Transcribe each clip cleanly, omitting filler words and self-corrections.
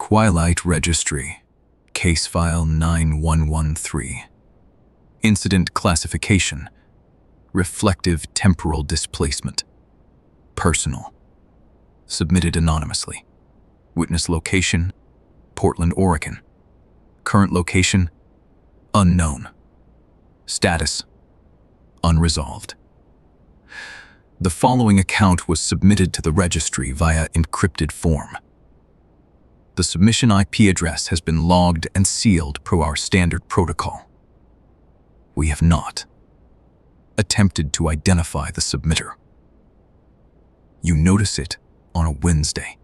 Twilight Registry, Case File 9113. Incident Classification: Reflective Temporal Displacement. Personal. Submitted anonymously. Witness location: Portland, Oregon. Current location: unknown. Status: unresolved. The following account was submitted to the registry via encrypted form. The submission IP address has been logged and sealed per our standard protocol. We have not attempted to identify the submitter. You notice it on a Wednesday.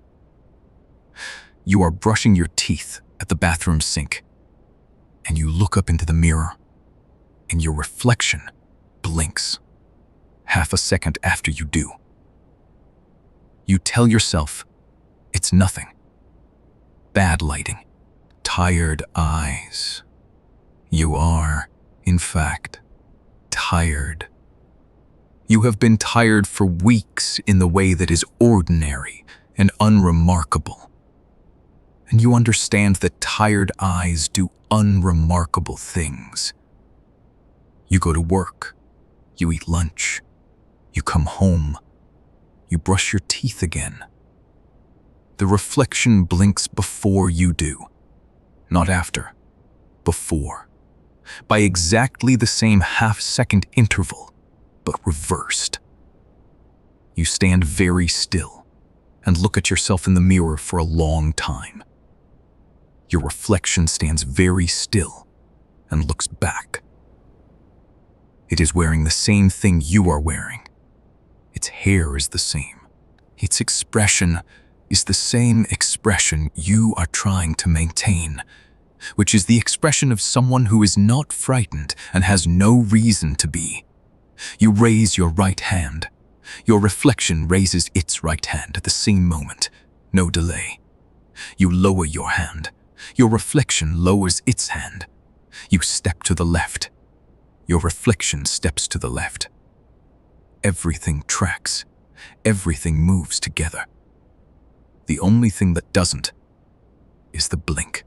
You are brushing your teeth at the bathroom sink, and you look up into the mirror, and your reflection blinks half a second after you do. You tell yourself it's nothing. Bad lighting, tired eyes. You are, in fact, tired. You have been tired for weeks in the way that is ordinary and unremarkable. And you understand that tired eyes do unremarkable things. You go to work, you eat lunch, you come home, you brush your teeth again. The reflection blinks before you do, not after, before, by exactly the same half-second interval, but reversed. You stand very still and look at yourself in the mirror for a long time. Your reflection stands very still and looks back. It is wearing the same thing you are wearing. Its hair is the same. Its expression is the same expression you are trying to maintain, which is the expression of someone who is not frightened and has no reason to be. You raise your right hand. Your reflection raises its right hand at the same moment, no delay. You lower your hand. Your reflection lowers its hand. You step to the left. Your reflection steps to the left. Everything tracks. Everything moves together. The only thing that doesn't is the blink.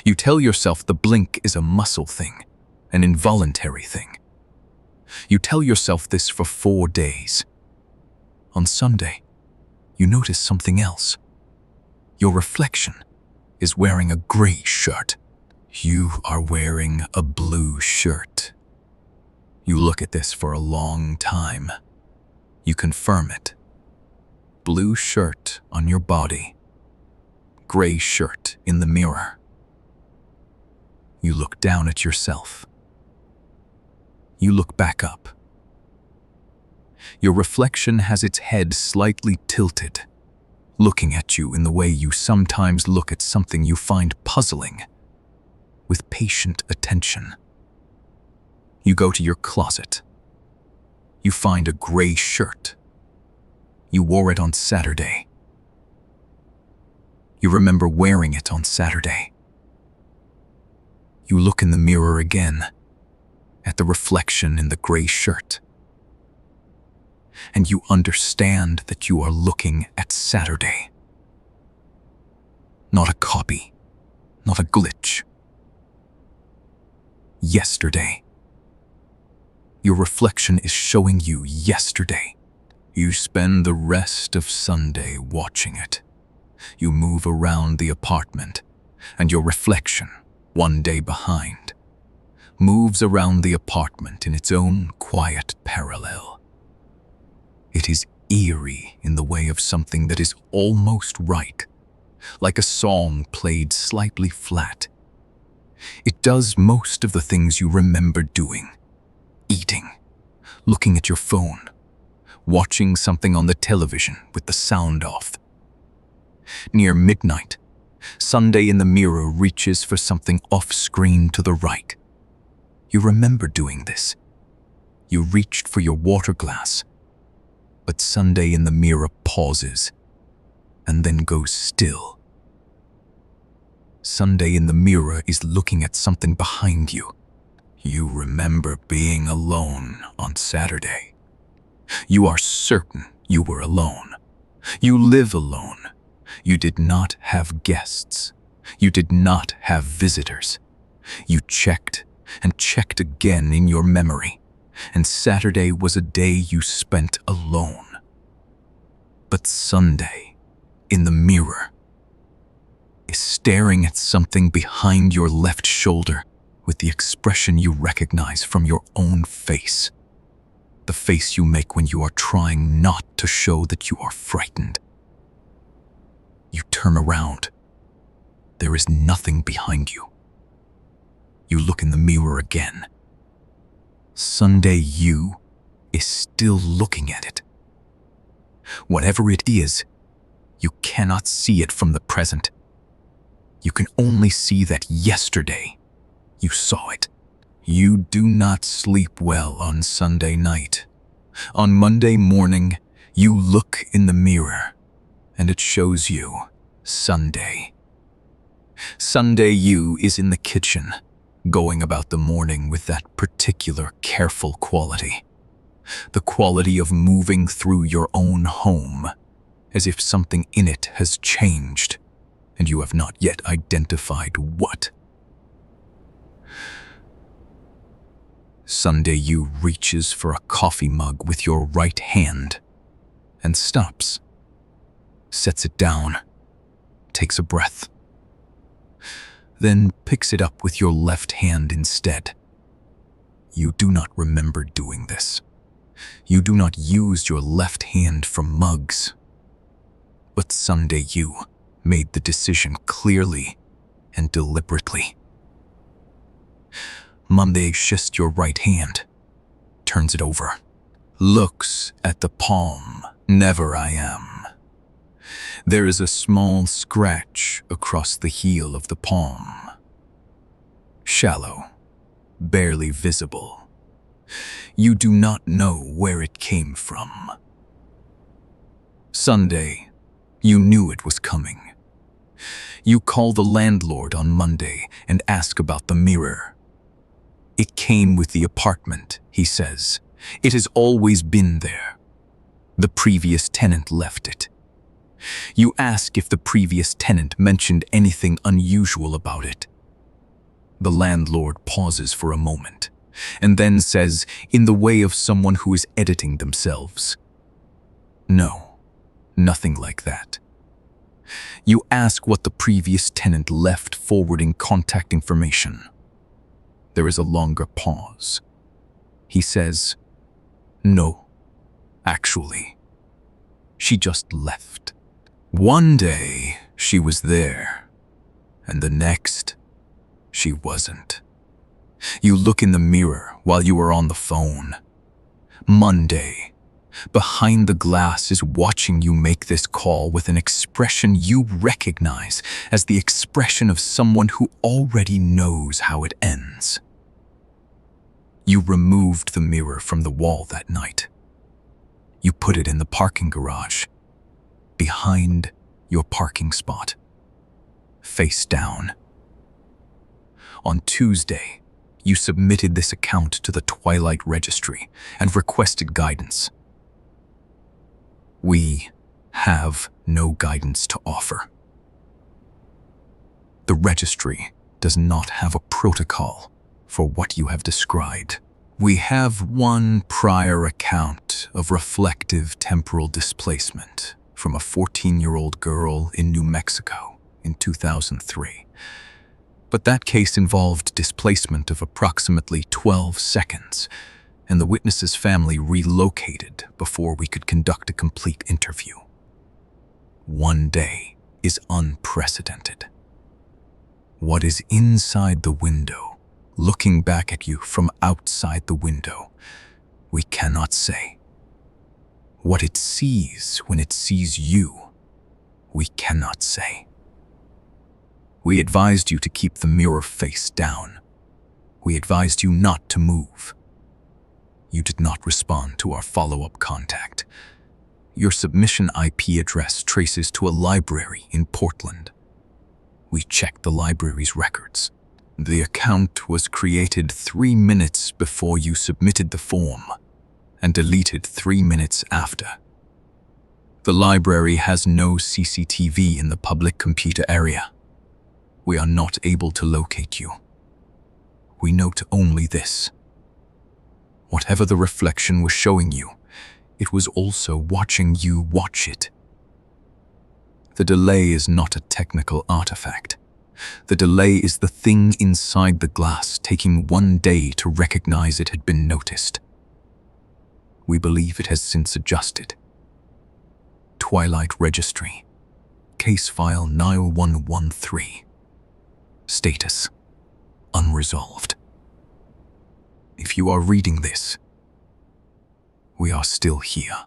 You tell yourself the blink is a muscle thing, an involuntary thing. You tell yourself this for 4 days. On Sunday, you notice something else. Your reflection is wearing a gray shirt. You are wearing a blue shirt. You look at this for a long time. You confirm it. Blue shirt on your body. Gray shirt in the mirror. You look down at yourself. You look back up. Your reflection has its head slightly tilted, looking at you in the way you sometimes look at something you find puzzling, with patient attention. You go to your closet. You find a gray shirt. You wore it on Saturday. You remember wearing it on Saturday. You look in the mirror again, at the reflection in the gray shirt. And you understand that you are looking at Saturday. Not a copy, not a glitch. Yesterday. Your reflection is showing you yesterday. You spend the rest of Sunday watching it. You move around the apartment, and your reflection, 1 day behind, moves around the apartment in its own quiet parallel. It is eerie in the way of something that is almost right, like a song played slightly flat. It does most of the things you remember doing: eating, looking at your phone, watching something on the television with the sound off. Near midnight, Sunday in the mirror reaches for something off-screen to the right. You remember doing this. You reached for your water glass, but Sunday in the mirror pauses and then goes still. Sunday in the mirror is looking at something behind you. You remember being alone on Saturday. You are certain you were alone. You live alone. You did not have guests. You did not have visitors. You checked and checked again in your memory, and Saturday was a day you spent alone. But Sunday, in the mirror, is staring at something behind your left shoulder with the expression you recognize from your own face. The face you make when you are trying not to show that you are frightened. You turn around. There is nothing behind you. You look in the mirror again. Sunday you is still looking at it. Whatever it is, you cannot see it from the present. You can only see that yesterday you saw it. You do not sleep well on Sunday night. On Monday morning, you look in the mirror, and it shows you Sunday. Sunday you is in the kitchen, going about the morning with that particular careful quality. The quality of moving through your own home, as if something in it has changed, and you have not yet identified what. Sunday you reaches for a coffee mug with your right hand and stops, sets it down, takes a breath, then picks it up with your left hand instead. You do not remember doing this. You do not use your left hand for mugs. But Sunday you made the decision clearly and deliberately. Monday just your right hand, turns it over, looks at the palm. Never I am. There is a small scratch across the heel of the palm. Shallow, barely visible. You do not know where it came from. Sunday, you knew it was coming. You call the landlord on Monday and ask about the mirror. It came with the apartment, he says. It has always been there. The previous tenant left it. You ask if the previous tenant mentioned anything unusual about it. The landlord pauses for a moment, and then says, in the way of someone who is editing themselves, "No, nothing like that." You ask what the previous tenant left, forwarding contact information. There is a longer pause. He says, "No, actually, she just left. One day she was there, and the next she wasn't." You look in the mirror while you are on the phone. Monday, behind the glass, is watching you make this call with an expression you recognize as the expression of someone who already knows how it ends. You removed the mirror from the wall that night. You put it in the parking garage, behind your parking spot, face down. On Tuesday, you submitted this account to the Twilight Registry and requested guidance. We have no guidance to offer. The registry does not have a protocol for what you have described. We have one prior account of reflective temporal displacement from a 14-year-old girl in New Mexico in 2003. But that case involved displacement of approximately 12 seconds, and the witness's family relocated before we could conduct a complete interview. One day is unprecedented. What is inside the window, looking back at you from outside the window, we cannot say. What it sees when it sees you, we cannot say. We advised you to keep the mirror face down. We advised you not to move. You did not respond to our follow-up contact. Your submission IP address traces to a library in Portland. We checked the library's records. The account was created 3 minutes before you submitted the form and deleted 3 minutes after. The library has no CCTV in the public computer area. We are not able to locate you. We note only this. Whatever the reflection was showing you, it was also watching you watch it. The delay is not a technical artifact. The delay is the thing inside the glass taking 1 day to recognize it had been noticed. We believe it has since adjusted. Twilight Registry, Case File 9113. Status: Unresolved. If you are reading this, we are still here.